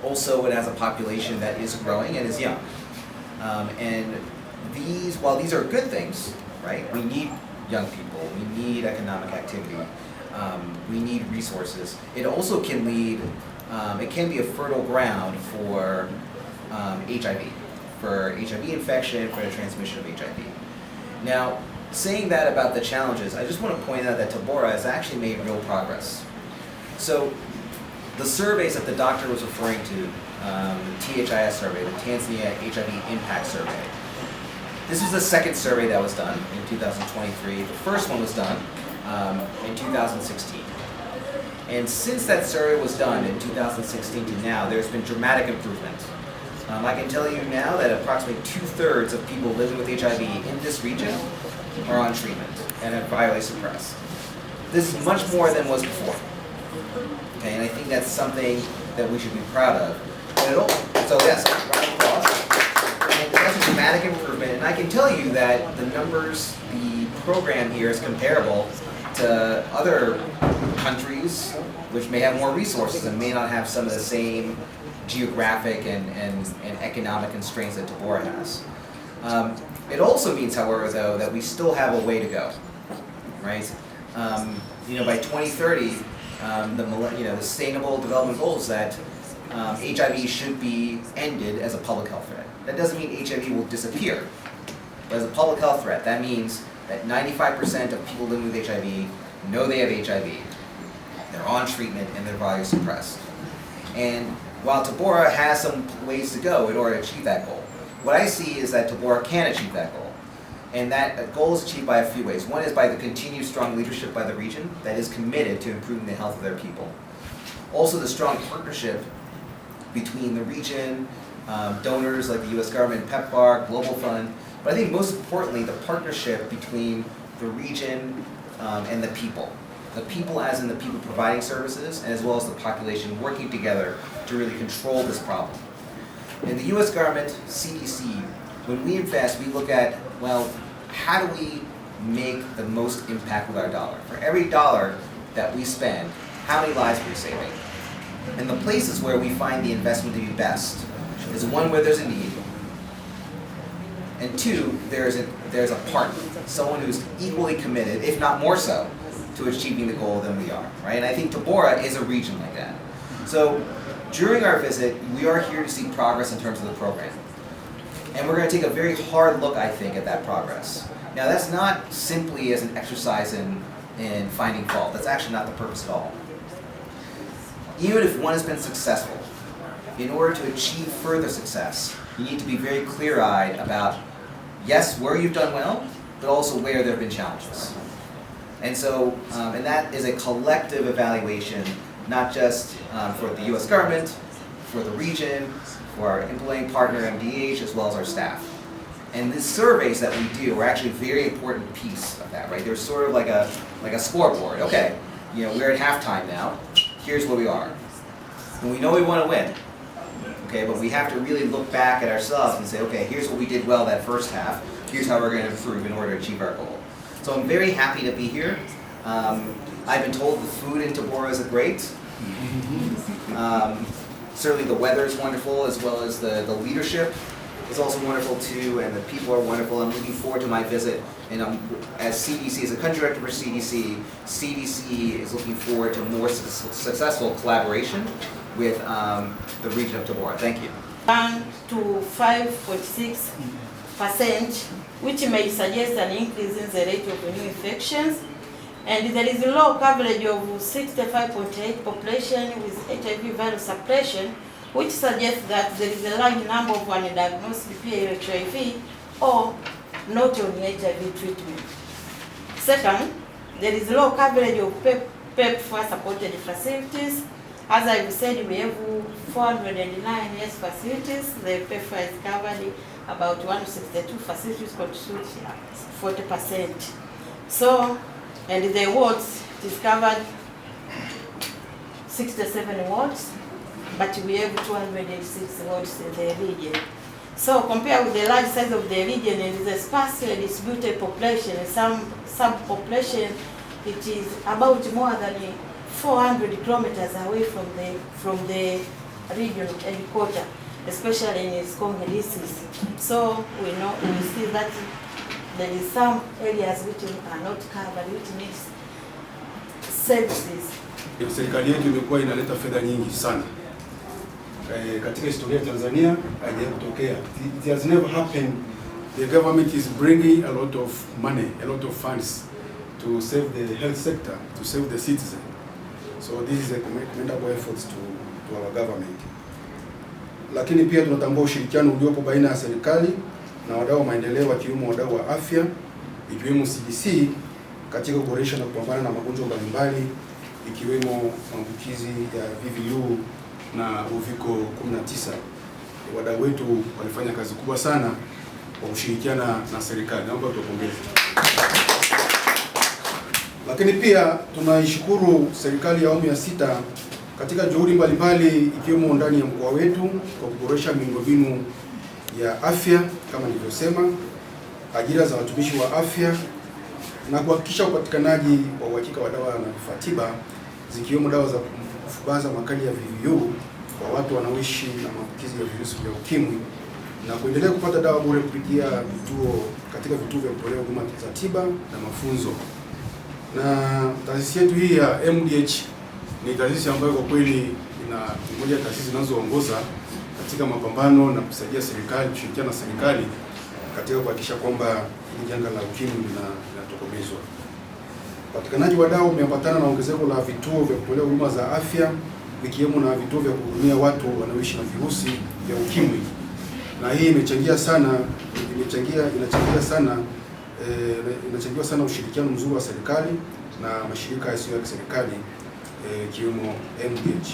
Also, it has a population that is growing and is young. And while these are good things, right? We need young people, we need economic activity, we need resources. It also can lead, it can be a fertile ground for HIV, infection, for the transmission of HIV. Now, saying that about the challenges, I just want to point out that Tabora has actually made real progress. So, the surveys that the doctor was referring to, the THIS survey, the Tanzania HIV Impact Survey, this was the second survey that was done in 2023. The first one was done in 2016. And since that survey was done in 2016 to now, there's been dramatic improvement. I can tell you now that approximately 2/3 of people living with HIV in this region are on treatment and are virally suppressed. This is much more than was before. Okay, and I think that's something that we should be proud of. So yes, round of applause. And that's a dramatic improvement, and I can tell you that the numbers, the program here is comparable to other countries which may have more resources and may not have some of the same geographic and economic constraints that Tabora has. It also means, however, though, that we still have a way to go, right? By 2030, the Sustainable Development Goals that HIV should be ended as a public health threat. That doesn't mean HIV will disappear, but as a public health threat, that means that 95% of people living with HIV know they have HIV, they're on treatment, and they're virally suppressed. And while Tabora has some ways to go in order to achieve that goal, what I see is that Tabora can achieve that goal. And that goal is achieved by a few ways. One is by the continued strong leadership by the region that is committed to improving the health of their people. Also, the strong partnership between the region, donors like the U.S. government, PEPFAR, Global Fund, but I think most importantly, the partnership between the region and the people. The people as in the people providing services, as well as the population working together to really control this problem. In the U.S. government, CDC, when we invest, we look at, well, how do we make the most impact with our dollar? For every dollar that we spend, how many lives are we saving? And the places where we find the investment to be best is one, where there's a need, and two, there's a partner, someone who's equally committed, if not more so, to achieving the goal than we are, right? And I think Tabora is a region like that. So during our visit, we are here to see progress in terms of the program. And we're going to take a very hard look, I think, at that progress. Now, that's not simply as an exercise in finding fault. That's actually not the purpose at all. Even if one has been successful, in order to achieve further success, you need to be very clear-eyed about, yes, where you've done well, but also where there have been challenges. And so, and that is a collective evaluation, not just for the U.S. government, for the region, for our implementing partner MDH, as well as our staff. And the surveys that we do are actually a very important piece of that, right? They're sort of like a scoreboard. Okay, we're at halftime now. Here's where we are. And we know we want to win. Okay, but we have to really look back at ourselves and say, okay, here's what we did well that first half. Here's how we're going to improve in order to achieve our goal. So I'm very happy to be here. I've been told the food in Tabora is great. Certainly the weather is wonderful, as well as the leadership is also wonderful too, and the people are wonderful. I'm looking forward to my visit, and as CDC, as a country director for CDC, CDC is looking forward to more successful collaboration with the region of Tabora. Thank you. 1 to 5.6%, which may suggest an increase in the rate of new infections. And there is a low coverage of 65.8% population with HIV virus suppression, which suggests that there is a large number of undiagnosed PA-HIV or not on HIV treatment. Second, there is low coverage of PEPFAR supported facilities. As I've said, we have 409 yes facilities. The PEPFAR is covered about 162 facilities, constitute 40%. So, and the wards is covered 67 wards, but we have 206 wards in the region. So compared with the large size of the region and the sparsely distributed population, some subpopulation, it is about more than 400 kilometers away from the region headquarters, especially in Sikonge district. So we see that there is some areas which are not covered, which needs services. Serikali yetu imekuwa inaleta fedha nyingi sana. Katika historia ya Tanzania haijawahi kutokea. It has never happened. The government is bringing a lot of money, a lot of funds to save the health sector, to save the citizen. So this is a commendable efforts to our government. Lakini pia tunatambua ushirikiano uliopo baina ya serikali na wadau wa maendeleo wakiwemo wadau wa afya, ikiwemo CDC katika kuboresha na kupambana na magonjwa mbalimbali ikiwemo maambukizi ya VVU na uviko 19. Wadau wetu walifanya kazi kubwa sana kwa kushirikiana na serikali. Naomba tuwapongeze. Lakini pia tunaishukuru serikali ya awamu ya 6 katika juhudi mbalimbali ikiwemo ndani ya mkoa wetu kwa kuboresha miundombinu ya afya kama nilivyosema, ajira za watumishi wa afya na kuhakikisha upatikanaji wa uhakika wa dawa na vifaa tiba zikiwemo dawa za kufubaza makali ya VVU kwa watu wanaoishi na maambukizi ya virusi vya ukimwi na kuendelea kupata dawa bure kupitia katika vituo vya kutolea huduma za tiba na mafunzo. Na taasisi yetu hii ya MDH ni taasisi ambayo kwa kweli ina moja ya taasisi zinazoongoza katika mapambano na kusaidia serikali, kushirikiana na serikali katika kuhakikisha kwamba hili janga la ukimwi linatokomezwa. Upatikanaji wa dawa umeambatana na ongezeko la vituo vya kutolea huduma za afya vikiwemo na vituo vya kuhudumia watu wanaoishi na virusi vya ukimwi. Na hii inachangiwa sana ushirikiano mzuri wa serikali na mashirika yasiyo ya kiserikali ikiwemo MDH.